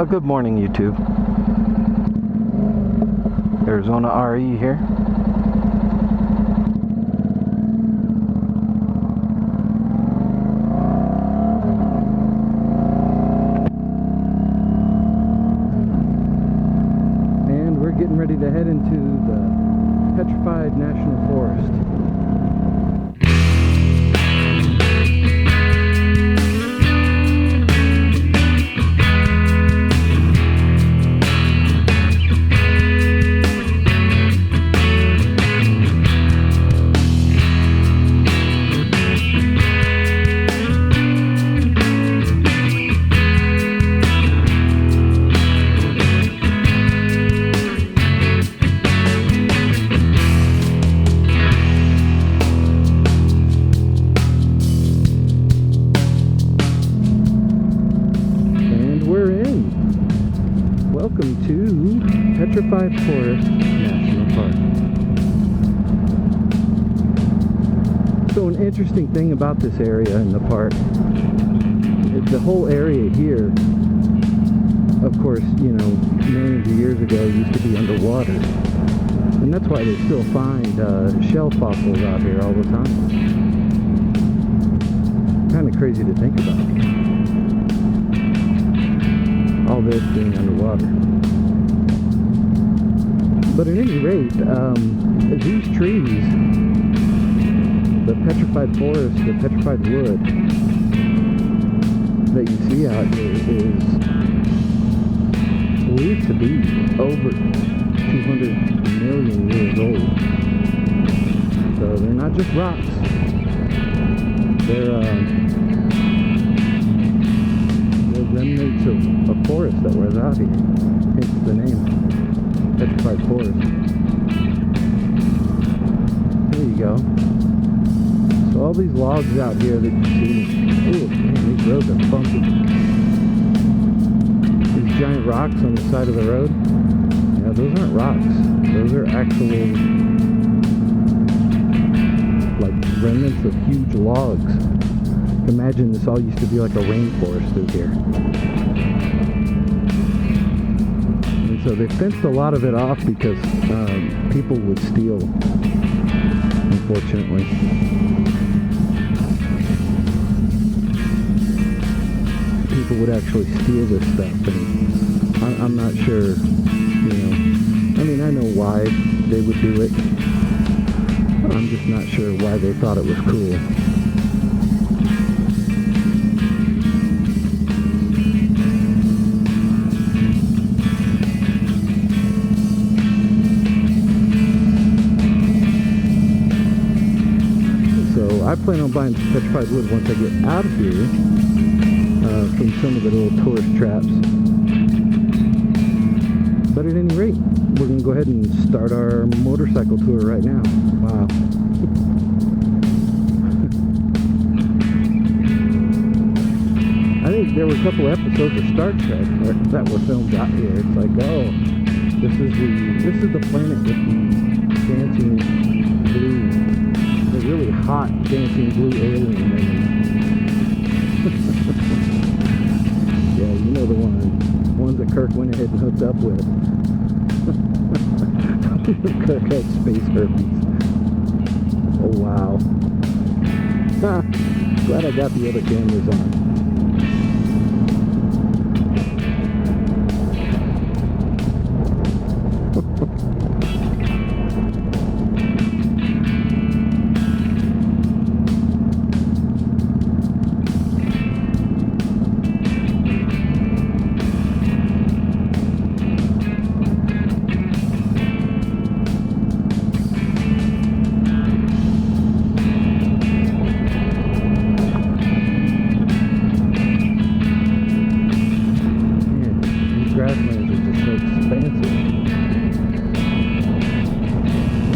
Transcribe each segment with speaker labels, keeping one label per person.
Speaker 1: Good morning, YouTube. Arizona RE here. And we're getting ready to head into the Petrified National Forest. Welcome to Petrified Forest National Park. So an interesting thing about this area in the park is the whole area here, of course, you know, millions of years ago used to be underwater. And that's why they still find shell fossils out here all the time. Kind of crazy to think about. All this being underwater. But at any rate, these trees, the petrified forest, the petrified wood that you see out here is believed to be over 200 million years old. So they're not just rocks. They're remnants of a forest that was out here. Hence the name, Petrified Forest. There you go. So all these logs out here that you see, oh man, these roads are funky. These giant rocks on the side of the road, yeah, those aren't rocks. Those are actual, like, remnants of huge logs. Imagine this all used to be like a rainforest through here. And so they fenced a lot of it off because people would steal, unfortunately. People would actually steal this stuff, and I'm not sure, you know, I mean, I know why they would do it. I'm just not sure why they thought it was cool. I plan on buying some petrified wood once I get out of here from some of the little tourist traps. But at any rate, we're going to go ahead and start our motorcycle tour right now. Wow. I think there were a couple episodes of Star Trek that were filmed out here. It's like, oh, this is the planet with the dancing blue. Really hot dancing blue alien women. Yeah, you know the ones that Kirk went ahead and hooked up with. Kirk had space herpes. Oh wow. Glad I got the other cameras on.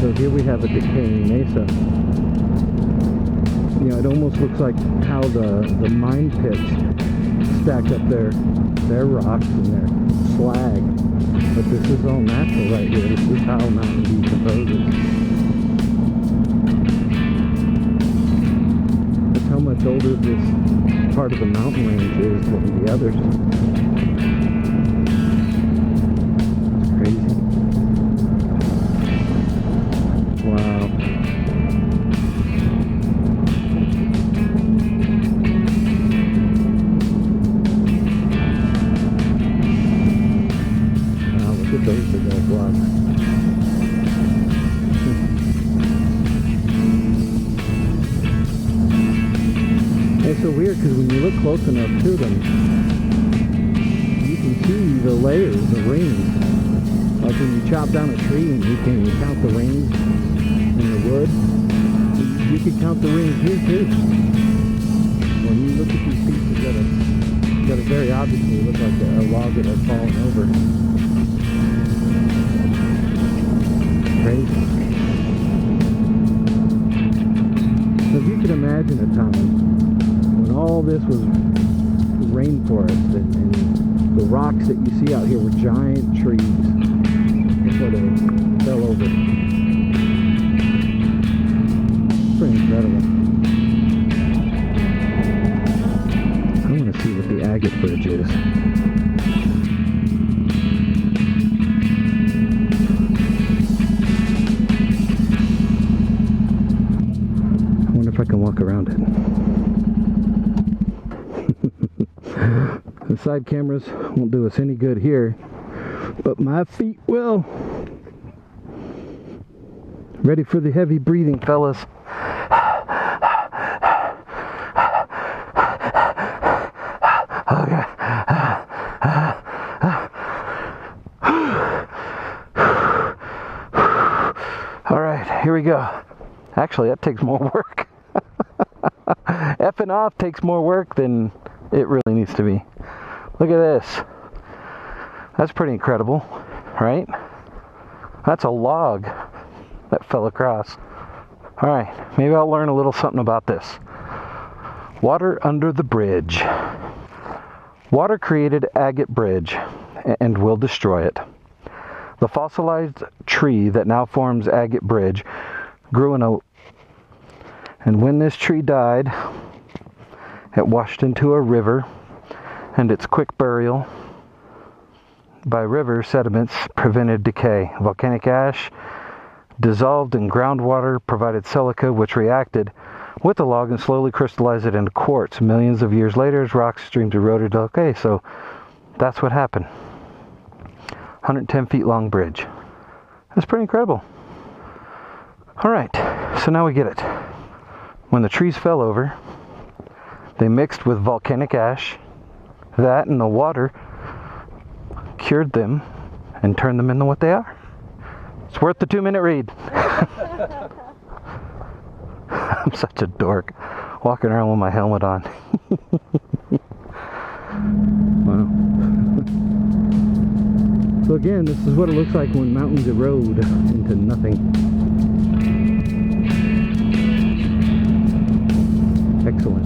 Speaker 1: So here we have a decaying mesa. You know, it almost looks like how the mine pits stack up their rocks and their slag. But this is all natural right here. This is how Mountain decomposes. That's how much older this part of the mountain range is than the others. so weird because when you look close enough to them, you can see the layers, the rings. Like when you chop down a tree and you can count the rings in the wood, you can count the rings here too. When you look at these pieces that are very obviously look like a log that has fallen over. Crazy. So if you could imagine a time when all this was rainforest and the rocks that you see out here were giant trees that sort of fell over. It's pretty incredible. I want to see what the Agate Bridge is. I wonder if I can walk around it. The side cameras won't do us any good here, but my feet will. Ready for the heavy breathing, fellas. Okay. All right, here we go. Actually, that takes more work. Effing off takes more work than it really needs to be. Look at this. That's pretty incredible, right? That's a log that fell across. All right, maybe I'll learn a little something about this. Water under the bridge. Water created Agate Bridge and will destroy it. The fossilized tree that now forms Agate Bridge grew and when this tree died, it washed into a river, and its quick burial by river sediments prevented decay. Volcanic ash dissolved in groundwater provided silica, which reacted with the log and slowly crystallized it into quartz. Millions of years later, as rock streams eroded. Okay, so that's what happened. 110 feet long bridge. That's pretty incredible. All right, so now we get it. When the trees fell over, they mixed with volcanic ash. That and the water cured them and turned them into what they are. It's worth the 2-minute read. I'm such a dork, walking around with my helmet on. Wow. So again, this is what it looks like when mountains erode into nothing. Excellent.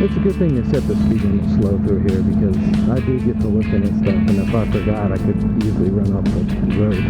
Speaker 1: It's a good thing they set the speed limit slow through here because I do get to looking at stuff, and if I forgot, I could easily run off the road.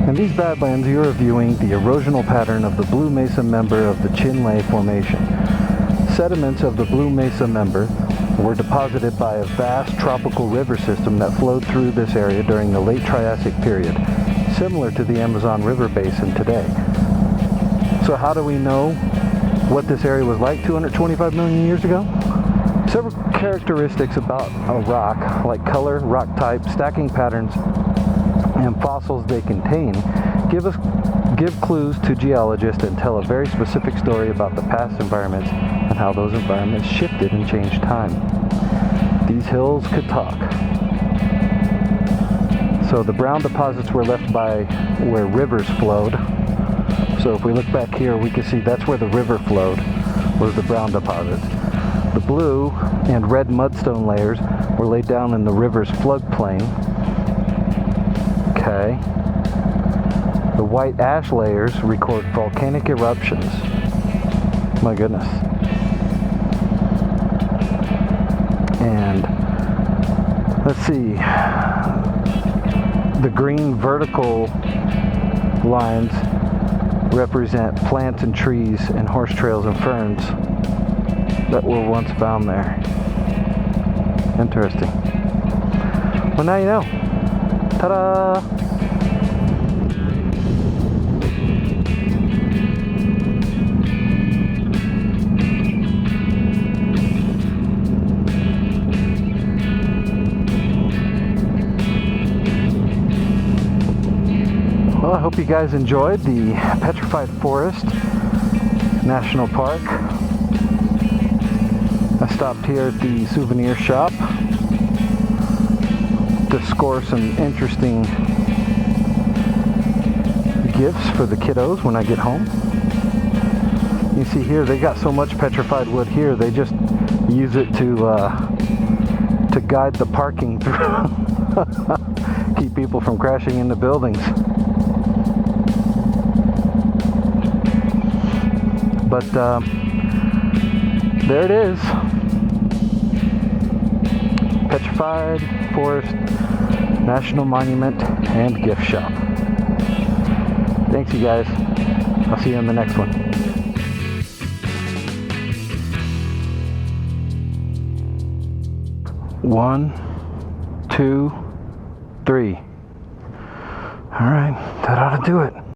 Speaker 1: In these Badlands, you are viewing the erosional pattern of the Blue Mesa member of the Chinle Formation. Sediments of the Blue Mesa member were deposited by a vast tropical river system that flowed through this area during the late Triassic period. similar to the Amazon River basin today. So how do we know what this area was like 225 million years ago? Several characteristics about a rock, like color, rock type, stacking patterns, and fossils they contain, give clues to geologists and tell a very specific story about the past environments and how those environments shifted and changed time. These hills could talk. So the brown deposits were left by where rivers flowed. So if we look back here, we can see that's where the river flowed, was the brown deposits. The blue and red mudstone layers were laid down in the river's floodplain. Okay. The white ash layers record volcanic eruptions. My goodness. And let's see. The green vertical lines represent plants and trees and horse trails and ferns that were once found there. Interesting. Well, now you know. Ta-da! Well, I hope you guys enjoyed the Petrified Forest National Park. I stopped here at the souvenir shop to score some interesting gifts for the kiddos when I get home. You see here, they got so much petrified wood here, they just use it to guide the parking through. Keep people from crashing into buildings. But there it is. Petrified Forest National Monument and Gift Shop. Thanks, you guys. I'll see you in the next one. One, two, three. All right, that ought to do it.